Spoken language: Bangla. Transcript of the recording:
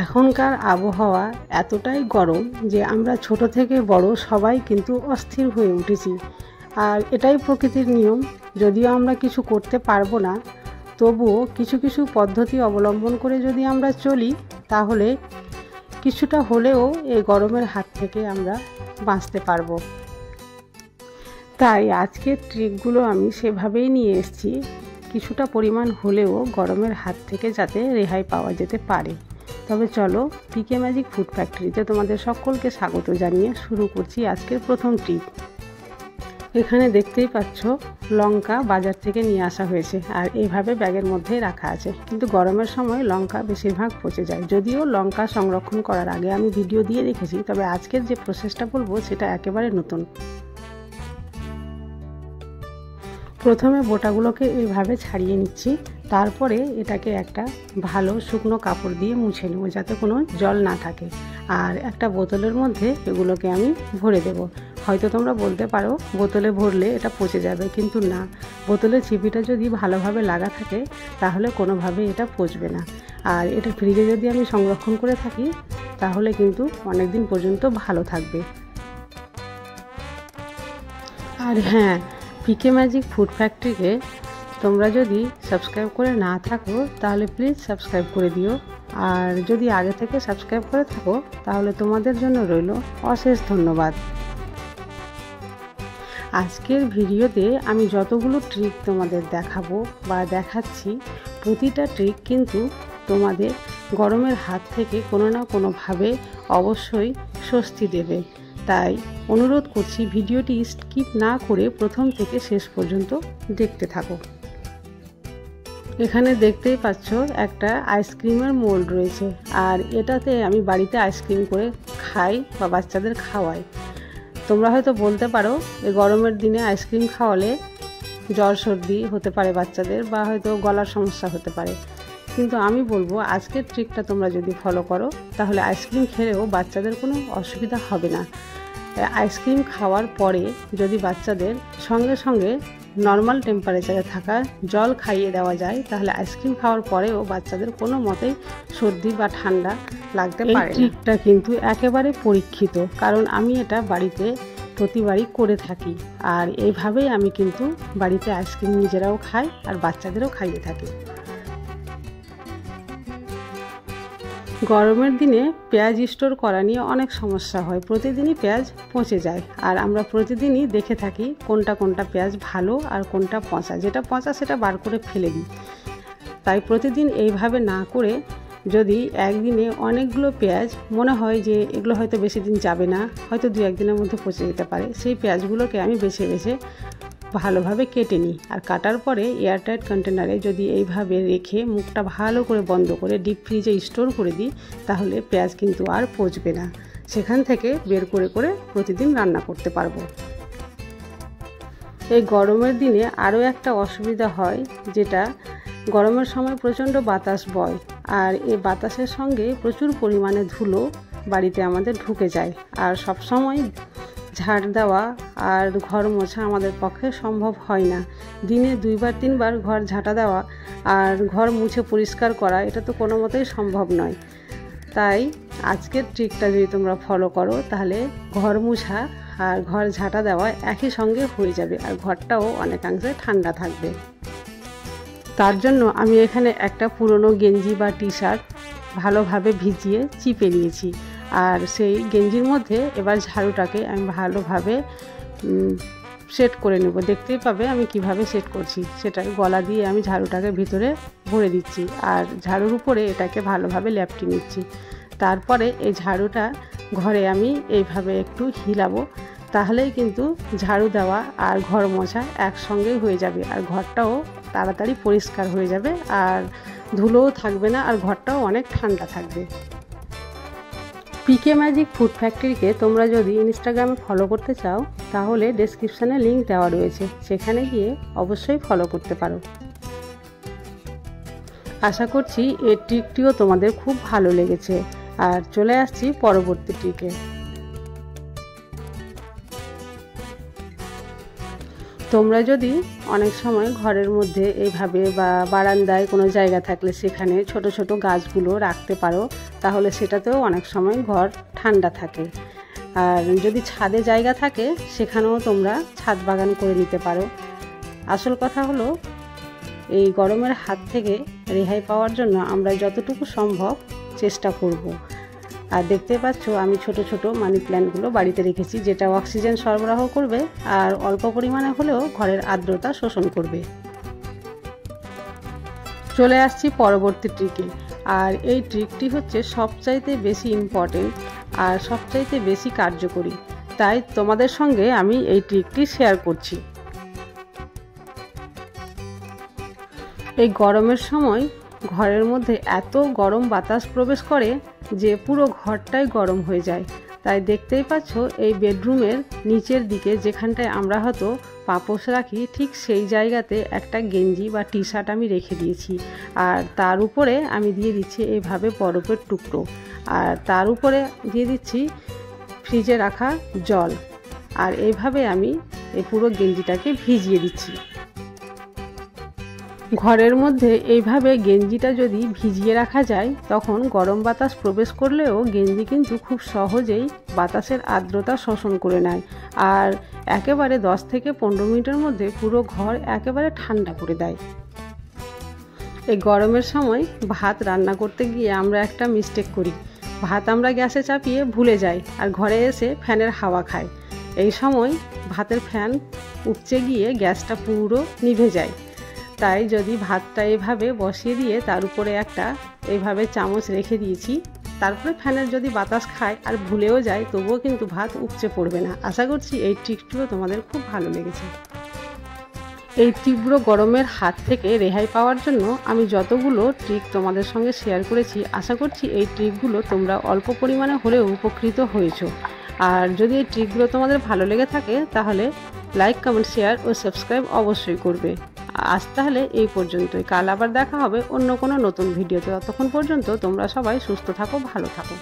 এখনকার আবহাওয়া এতটাই গরম যে আমরা ছোট থেকে বড় সবাই কিন্তু অস্থির হয়ে উঠেছি। আর এটাই প্রকৃতির নিয়ম। যদিও আমরা কিছু করতে পারবো না, তবুও কিছু কিছু পদ্ধতি অবলম্বন করে যদি আমরা চলি, তাহলে কিছুটা হলেও এই গরমের হাত থেকে আমরা বাঁচতে পারবো। তাই আজকের ট্রিকগুলো আমি সেভাবেই নিয়ে এসেছি, কিছুটা পরিমাণ হলেও গরমের হাত থেকে যাতে রেহাই পাওয়া যেতে পারে। তবে চলো, পিকে ম্যাজিক ফুড ফ্যাক্টরিতে তোমাদের সকলকে স্বাগত জানিয়ে শুরু করছি আজকের প্রথম ট্রিক। এখানে দেখতেই পাচ্ছ লঙ্কা বাজার থেকে নিয়ে আসা হয়েছে, আর এইভাবে ব্যাগের মধ্যেই রাখা আছে। কিন্তু গরমের সময় লঙ্কা বেশিরভাগ পচে যায়। যদিও লঙ্কা সংরক্ষণ করার আগে আমি ভিডিও দিয়ে রেখেছি, তবে আজকের যে প্রসেসটা বলবো সেটা একেবারে নতুন। প্রথমে বোটাগুলোকে এইভাবে ছাড়িয়ে নিচ্ছি, তারপরে এটাকে একটা ভালো শুকনো কাপড় দিয়ে মুছে নেব যাতে কোনো জল না থাকে। আর একটা বোতলের মধ্যে এগুলোকে আমি ভরে দেব। হয়তো তোমরা বলতে পারো বোতলে ভরলে এটা পচে যাবে, কিন্তু না, বোতলের চিপিটা যদি ভালোভাবে লাগা থাকে তাহলে কোনোভাবে এটা পচবে না। আর এটা ফ্রিজে যদি আমি সংরক্ষণ করে থাকি তাহলে কিন্তু অনেক দিন পর্যন্ত ভালো থাকবে। আর হ্যাঁ, পিকে ম্যাজিক ফুড ফ্যাক্টরিকে তোমরা যদি সাবস্ক্রাইব করে না থাকো তাহলে প্লিজ সাবস্ক্রাইব করে দিও। আর যদি আগে থেকে সাবস্ক্রাইব করে থাকো তাহলে তোমাদের জন্য রইল অশেষ ধন্যবাদ। আজকের ভিডিওতে আমি যতগুলো ট্রিক তোমাদের দেখাবো বা দেখাচ্ছি, প্রতিটা ট্রিক কিন্তু তোমাদের গরমের হাত থেকে কোনো না কোনোভাবে অবশ্যই স্বস্তি দেবে। তাই অনুরোধ করছি ভিডিওটি স্কিপ না করে প্রথম থেকে শেষ পর্যন্ত দেখতে থাকো। এখানে দেখতেই পাচ্ছ একটা আইসক্রিমের মোল্ড রয়েছে, আর এটাতে আমি বাড়িতে আইসক্রিম করে খাই বা বাচ্চাদের খাওয়াই। তোমরা হয়তো বলতে পারো এই গরমের দিনে আইসক্রিম খাওয়ালে জ্বর সর্দি হতে পারে বাচ্চাদের, বা হয়তো গলার সমস্যা হতে পারে। কিন্তু আমি বলবো আজকের ট্রিকটা তোমরা যদি ফলো করো তাহলে আইসক্রিম খেলেও বাচ্চাদের কোনো অসুবিধা হবে না। আইসক্রিম খাওয়ার পরে যদি বাচ্চাদের সঙ্গে সঙ্গে নর্মাল টেম্পারেচারে থাকা জল খাইয়ে দেওয়া যায়, তাহলে আইসক্রিম খাওয়ার পরেও বাচ্চাদের কোনো মতেই সর্দি বা ঠান্ডা লাগতে পারে না। এই ট্রিকটা কিন্তু একেবারে পরীক্ষিত, কারণ আমি এটা বাড়িতে প্রতিবারই করে থাকি। আর এইভাবেই আমি কিন্তু বাড়িতে আইসক্রিম নিজেরাও খাই আর বাচ্চাদেরও খাইয়ে থাকি। গরমের দিনে পেঁয়াজ স্টোর করা নিয়ে অনেক সমস্যা হয়। প্রতিদিনই পেঁয়াজ পচে যায়, আর আমরা প্রতিদিনই দেখে থাকি কোনটা কোনটা পেঁয়াজ ভালো আর কোনটা পচা। যেটা পচা সেটা বার করে ফেলে দিই। তাই প্রতিদিন এইভাবে না করে যদি একদিনে অনেকগুলো পেঁয়াজ মনে হয় যে এগুলো হয়তো বেশি দিন যাবে না, হয়তো 2-1 দিনের মধ্যে পচে যেতে পারে, সেই পেঁয়াজগুলোকে আমি বেছে বেছে ভালোভাবে কেটে নিই। আর কাটার পরে এয়ারটাইট কন্টেনারে যদি এইভাবে রেখে মুখটা ভালো করে বন্ধ করে ডিপ ফ্রিজে স্টোর করে দিই, তাহলে পেঁয়াজ কিন্তু আর পচবে না। সেখান থেকে বের করে করে প্রতিদিন রান্না করতে পারবো। এই গরমের দিনে আরও একটা অসুবিধা হয়, যেটা গরমের সময় প্রচণ্ড বাতাস বয়, আর এই বাতাসের সঙ্গে প্রচুর পরিমাণে ধুলো বাড়িতে আমাদের ঢুকে যায়। আর সব সময় ঝাড় দেওয়া আর ঘর মোছা আমাদের পক্ষে সম্ভব হয় না। দিনে 2-3 বার ঘর ঝাঁটা দেওয়া আর ঘর মুছে পরিষ্কার করা, এটা তো কোনো মতেই সম্ভব নয়। তাই আজকের ট্রিকটা যদি তোমরা ফলো করো তাহলে ঘর মুছা আর ঘর ঝাঁটা দেওয়া একই সঙ্গে হয়ে যাবে, আর ঘরটাও অনেকাংশে ঠান্ডা থাকবে। তার জন্য আমি এখানে একটা পুরনো গেঞ্জি বা টি শার্ট ভালোভাবে ভিজিয়ে চিপে নিয়েছি, আর সেই গেঞ্জির মধ্যে এবার ঝাড়ুটাকে আমি ভালোভাবে সেট করে নেব। দেখতেই পাবে আমি কিভাবে সেট করছি। সেটা গলা দিয়ে আমি ঝাড়ুটাকে ভিতরে ভরে দিচ্ছি, আর ঝাড়ুর উপরে এটাকে ভালোভাবে লেপটে নিচ্ছি। তারপরে এই ঝাড়ুটা ঘরে আমি এইভাবে একটু হিলাবো, তাহলেই কিন্তু ঝাড়ু দেওয়া আর ঘর মোছা একসঙ্গেই হয়ে যাবে, আর ঘরটাও তাড়াতাড়ি পরিষ্কার হয়ে যাবে, আর ধুলোও থাকবে না, আর ঘরটাও অনেক ঠান্ডা থাকবে। পিকে ম্যাজিক ফুড ফ্যাক্টরিকে তোমরা যদি ইনস্টাগ্রামে ফলো করতে চাও তাহলে ডেসক্রিপশানে লিঙ্ক দেওয়া রয়েছে, সেখানে গিয়ে অবশ্যই ফলো করতে পারো। আশা করছি এই ট্রিকটিও তোমাদের খুব ভালো লেগেছে। আর চলে আসছি পরবর্তী ট্রিকে। তোমরা যদি অনেক সময় ঘরের মধ্যে এইভাবে বা বারান্দায় কোনো জায়গা থাকলে সেখানে ছোট ছোট গাছগুলো রাখতে পারো, তাহলে সেটাতেও অনেক সময় ঘর ঠান্ডা থাকে। আর যদি ছাদে জায়গা থাকে সেখানেও তোমরা ছাদ বাগান করে নিতে পারো। আসল কথা হলো এই গরমের হাত থেকে রেহাই পাওয়ার জন্য আমরা যতটুকু সম্ভব চেষ্টা করব। আর দেখতে পাচ্ছ আমি ছোট ছোট মানি প্ল্যান্টগুলো বাড়িতে রেখেছি, যেটা অক্সিজেন সরবরাহ করবে আর অল্প পরিমাণে হলেও ঘরের আর্দ্রতা শোষণ করবে। চলে আসছি পরবর্তী ট্রিকে। আর এই ট্রিকটি হচ্ছে সবচাইতে বেশি ইম্পর্টেন্ট আর সবচাইতে বেশি কার্যকরী, তাই তোমাদের সঙ্গে আমি এই ট্রিকটি শেয়ার করছি। এই গরমের সময় ঘরের মধ্যে এত গরম বাতাস প্রবেশ করে যে পুরো ঘরটাই গরম হয়ে যায়। তাই দেখতেই পাচ্ছ এই বেডরুমের নিচের দিকে যেখানটায় আমরা হয়তো পাপোশ রাখি, ঠিক সেই জায়গাতে একটা গেঞ্জি বা টি শার্ট আমি রেখে দিয়েছি। আর তার উপরে আমি দিয়ে দিচ্ছি এইভাবে বরফের টুকরো, আর তার উপরে দিয়ে দিচ্ছি ফ্রিজে রাখা জল। আর এইভাবে আমি এই পুরো গেঞ্জিটাকে ভিজিয়ে দিচ্ছি। ঘরের মধ্যে এইভাবে গেঞ্জিটা যদি ভিজিয়ে রাখা যায় তখন গরম বাতাস প্রবেশ করলেও গেঞ্জি কিন্তু খুব সহজেই বাতাসের আর্দ্রতা শোষণ করে নেয় আর একেবারে 10 থেকে 15 মিনিটের মধ্যে পুরো ঘর একেবারে ঠান্ডা করে দেয়। এই গরমের সময় ভাত রান্না করতে গিয়ে আমরা একটা মিস্টেক করি, ভাত আমরা গ্যাসে চাপিয়ে ভুলে যাই আর ঘরে এসে ফ্যানের হাওয়া খাই। এই সময় ভাতের ফ্যান উপচে গিয়ে গ্যাসটা পুরো নিভে যায়। তাই যদি ভাতটা এভাবে বসিয়ে দিয়ে তার উপরে একটা এইভাবে চামচ রেখে দিয়েছি, তারপরে ফ্যানের যদি বাতাস খায় আর ভুলেও যায় তবুও কিন্তু ভাত উপচে পড়বে না। আশা করছি এই ট্রিকটিও তোমাদের খুব ভালো লেগেছে। এই তীব্র গরমের হাত থেকে রেহাই পাওয়ার জন্য আমি যতগুলো ট্রিক তোমাদের সঙ্গে শেয়ার করেছি, আশা করছি এই ট্রিকগুলো তোমরা অল্প পরিমাণে হলেও উপকৃত হয়েছো। আর যদি এই ট্রিকগুলো তোমাদের ভালো লেগে থাকে তাহলে লাইক, কমেন্ট, শেয়ার ও সাবস্ক্রাইব অবশ্যই করবে। আজ তাহলে এই পর্যন্তই। কাল আবার দেখা হবে অন্য কোনো নতুন ভিডিওতে। ততক্ষণ পর্যন্ত তোমরা সবাই সুস্থ থাকো, ভালো থাকো।